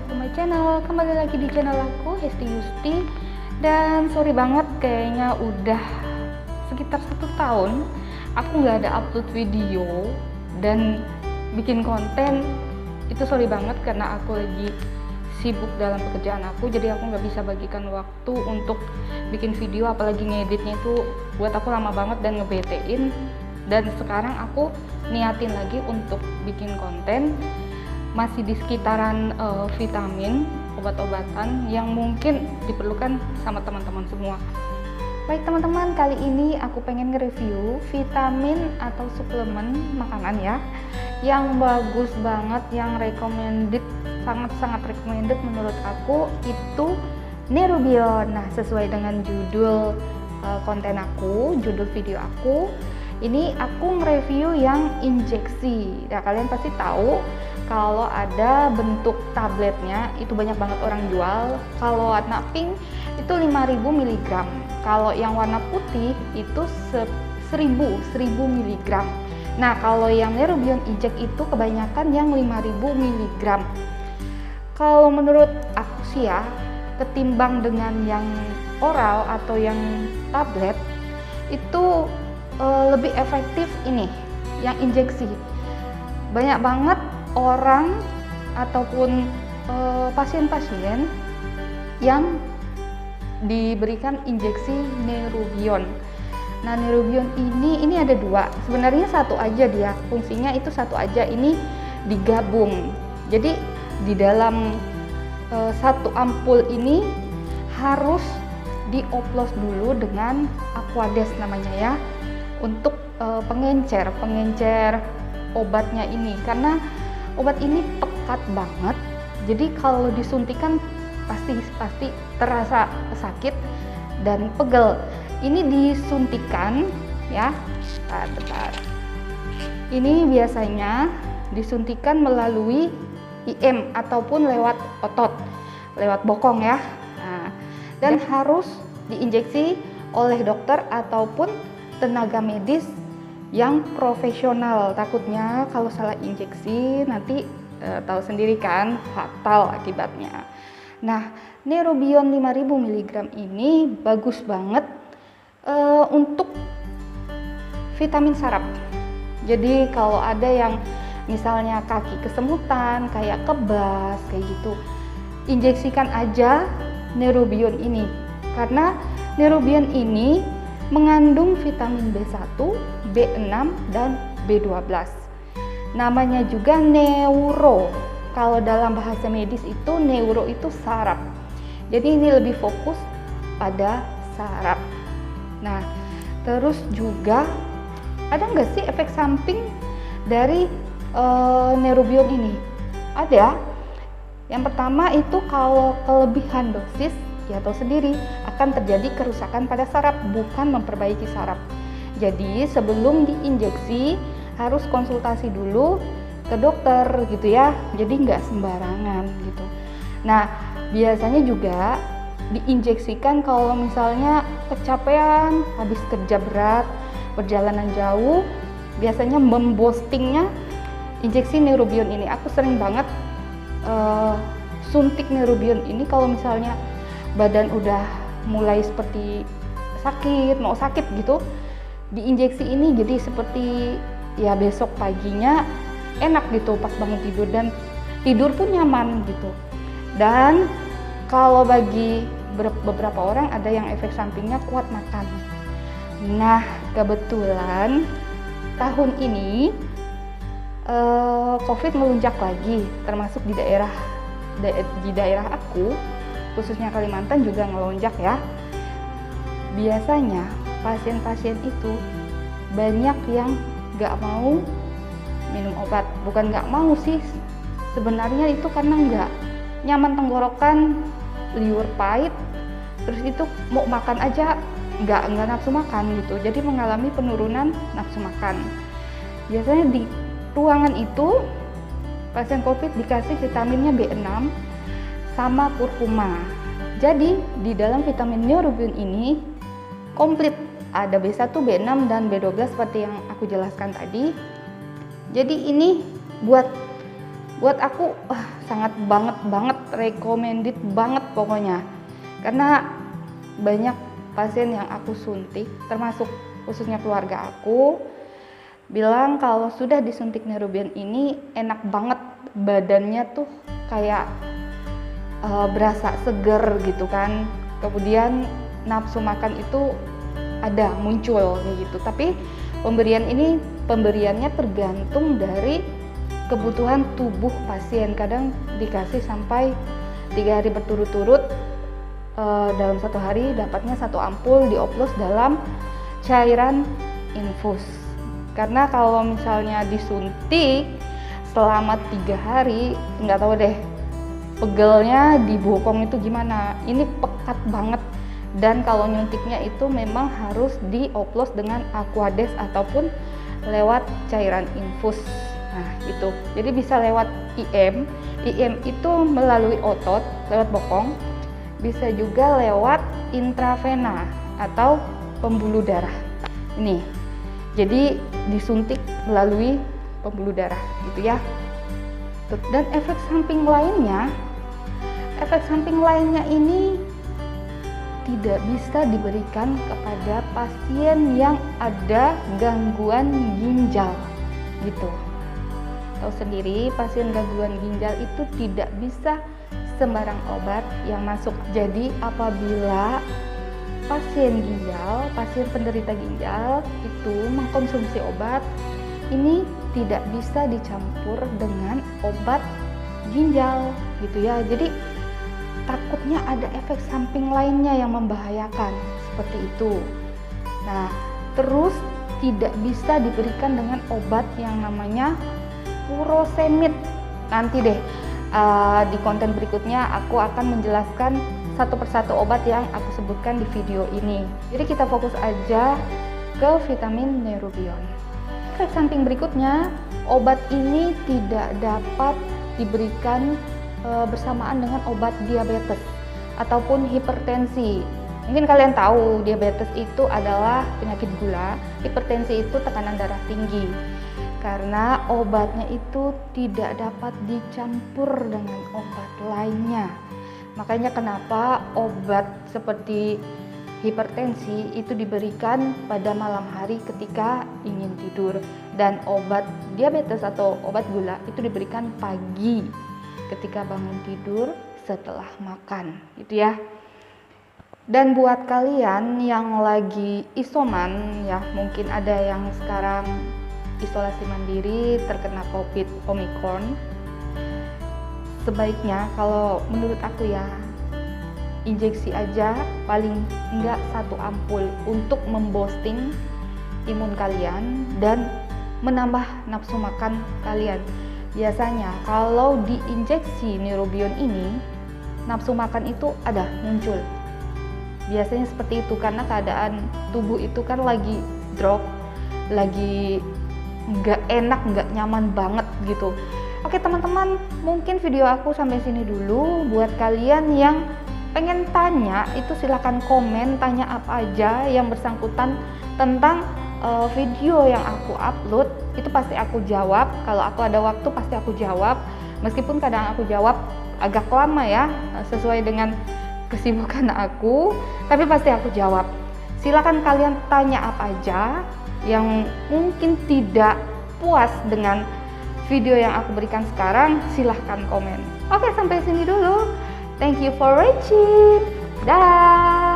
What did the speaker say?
back to my channel. Kembali lagi di channel aku, Hesti Yusti. Dan sorry banget, kayaknya udah sekitar 1 tahun aku nggak ada upload video dan bikin konten. Itu sorry banget karena aku lagi sibuk dalam pekerjaan aku, jadi aku nggak bisa bagikan waktu untuk bikin video, apalagi ngeditnya itu buat aku lama banget dan ngebetein. Dan sekarang aku niatin lagi untuk bikin konten masih di sekitaran vitamin, obat-obatan yang mungkin diperlukan sama teman-teman semua. Baik teman-teman, kali ini aku pengen nge-review vitamin atau suplemen makanan ya, yang bagus banget, yang recommended, sangat-sangat recommended menurut aku, itu Nerubion. Nah, sesuai dengan judul konten aku, judul video aku, ini aku nge-review yang injeksi. Nah, kalian pasti tahu kalau ada bentuk tabletnya itu banyak banget orang jual. Kalau warna pink itu 5000 mg. Kalau yang warna putih itu 1000 mg. Nah, kalau yang Nerubion Inject itu kebanyakan yang 5000 mg. Kalau menurut aku sih ya, ketimbang dengan yang oral atau yang tablet, itu lebih efektif ini yang injeksi. Banyak banget orang ataupun pasien-pasien yang diberikan injeksi Nerubion. Nah, Nerubion ini ada 2. Sebenarnya satu aja dia, fungsinya itu satu aja, ini digabung. Jadi di dalam satu ampul ini harus dioplos dulu dengan Aquades namanya ya, untuk pengencer obatnya ini, karena obat ini pekat banget. Jadi kalau disuntikan pasti terasa sakit dan pegel. Ini disuntikan ya, bentar. Ini biasanya disuntikan melalui IM ataupun lewat otot, lewat bokong ya. Nah, dan harus diinjeksi oleh dokter ataupun tenaga medis yang profesional. Takutnya kalau salah injeksi nanti tahu sendiri kan, fatal akibatnya. Nah, Nerubion 5000 mg ini bagus banget untuk vitamin saraf. Jadi kalau ada yang misalnya kaki kesemutan, kayak kebas, kayak gitu, injeksikan aja Nerubion ini, karena Nerubion ini mengandung vitamin B1, B6, dan B12. Namanya juga neuro. Kalau dalam bahasa medis itu neuro itu saraf. Jadi ini lebih fokus pada saraf. Nah, terus juga ada nggak sih efek samping dari Nerubion ini? Ada. Yang pertama itu kalau kelebihan dosis, ya tahu sendiri, akan terjadi kerusakan pada saraf, bukan memperbaiki saraf. Jadi sebelum diinjeksi harus konsultasi dulu ke dokter gitu ya, jadi nggak sembarangan gitu. Nah, biasanya juga diinjeksikan kalau misalnya kecapean, habis kerja berat, perjalanan jauh, biasanya memboostingnya injeksi Nerubion ini. Aku sering banget suntik Nerubion ini kalau misalnya badan udah mulai seperti sakit, mau sakit gitu, diinjeksi ini jadi seperti ya besok paginya enak gitu pas bangun tidur, dan tidur pun nyaman gitu. Dan kalau bagi beberapa orang ada yang efek sampingnya kuat makan. Nah, kebetulan tahun ini COVID melunjak lagi, termasuk di daerah aku, khususnya Kalimantan juga ngelonjak ya. Biasanya pasien-pasien itu banyak yang nggak mau minum obat. Bukan nggak mau sih, sebenarnya itu karena nggak nyaman tenggorokan, liur pahit, terus itu mau makan aja nggak nafsu makan gitu. Jadi mengalami penurunan nafsu makan. Biasanya di ruangan itu pasien COVID dikasih vitaminnya B6 sama kurkuma. Jadi di dalam vitamin Nerubion ini komplit, ada B1, B6, dan B12 seperti yang aku jelaskan tadi. Jadi ini buat aku sangat banget recommended banget pokoknya, karena banyak pasien yang aku suntik, termasuk khususnya keluarga aku, bilang kalau sudah disuntik Neurobion ini enak banget, badannya tuh kayak berasa seger gitu kan, kemudian nafsu makan itu ada muncul kayak gitu. Tapi pemberiannya tergantung dari kebutuhan tubuh pasien. Kadang dikasih sampai 3 hari berturut-turut, dalam 1 hari dapatnya 1 ampul dioplos dalam cairan infus. Karena kalau misalnya disuntik selama 3 hari, nggak tahu deh pegelnya di bokong itu gimana. Ini pekat banget, dan kalau nyuntiknya itu memang harus dioplos dengan aquades ataupun lewat cairan infus. Nah itu, jadi bisa lewat IM itu melalui otot, lewat bokong, bisa juga lewat intravena atau pembuluh darah. Ini jadi disuntik melalui pembuluh darah gitu ya. Dan efek samping lainnya ini tidak bisa diberikan kepada pasien yang ada gangguan ginjal gitu. Tahu sendiri, pasien gangguan ginjal itu tidak bisa sembarang obat yang masuk. Jadi apabila pasien penderita ginjal itu mengkonsumsi obat, ini tidak bisa dicampur dengan obat ginjal gitu ya. Jadi takutnya ada efek samping lainnya yang membahayakan seperti itu. Nah, terus tidak bisa diberikan dengan obat yang namanya furosemid. Nanti deh di konten berikutnya aku akan menjelaskan satu persatu obat yang aku sebutkan di video ini. Jadi kita fokus aja ke vitamin Neurobion. Efek samping berikutnya, obat ini tidak dapat diberikan bersamaan dengan obat diabetes ataupun hipertensi. Mungkin kalian tahu diabetes itu adalah penyakit gula, hipertensi itu tekanan darah tinggi. Karena obatnya itu tidak dapat dicampur dengan obat lainnya. Makanya kenapa obat seperti hipertensi itu diberikan pada malam hari ketika ingin tidur, dan obat diabetes atau obat gula itu diberikan pagi ketika bangun tidur setelah makan gitu ya. Dan buat kalian yang lagi isoman ya, mungkin ada yang sekarang isolasi mandiri terkena COVID Omicron, sebaiknya kalau menurut aku ya, injeksi aja paling enggak 1 ampul untuk memboosting imun kalian dan menambah nafsu makan kalian. Biasanya kalau diinjeksi Neurobion ini, nafsu makan itu ada muncul. Biasanya seperti itu karena keadaan tubuh itu kan lagi drop, lagi nggak enak, nggak nyaman banget gitu. Oke teman-teman, mungkin video aku sampai sini dulu. Buat kalian yang pengen tanya, itu silahkan komen, tanya apa aja yang bersangkutan tentang video yang aku upload, itu pasti aku jawab. Kalau aku ada waktu pasti aku jawab, meskipun kadang aku jawab agak lama ya, sesuai dengan kesibukan aku, tapi pasti aku jawab. Silakan kalian tanya apa aja yang mungkin tidak puas dengan video yang aku berikan sekarang, silahkan komen. Oke, sampai sini dulu. Thank you for watching. Dah.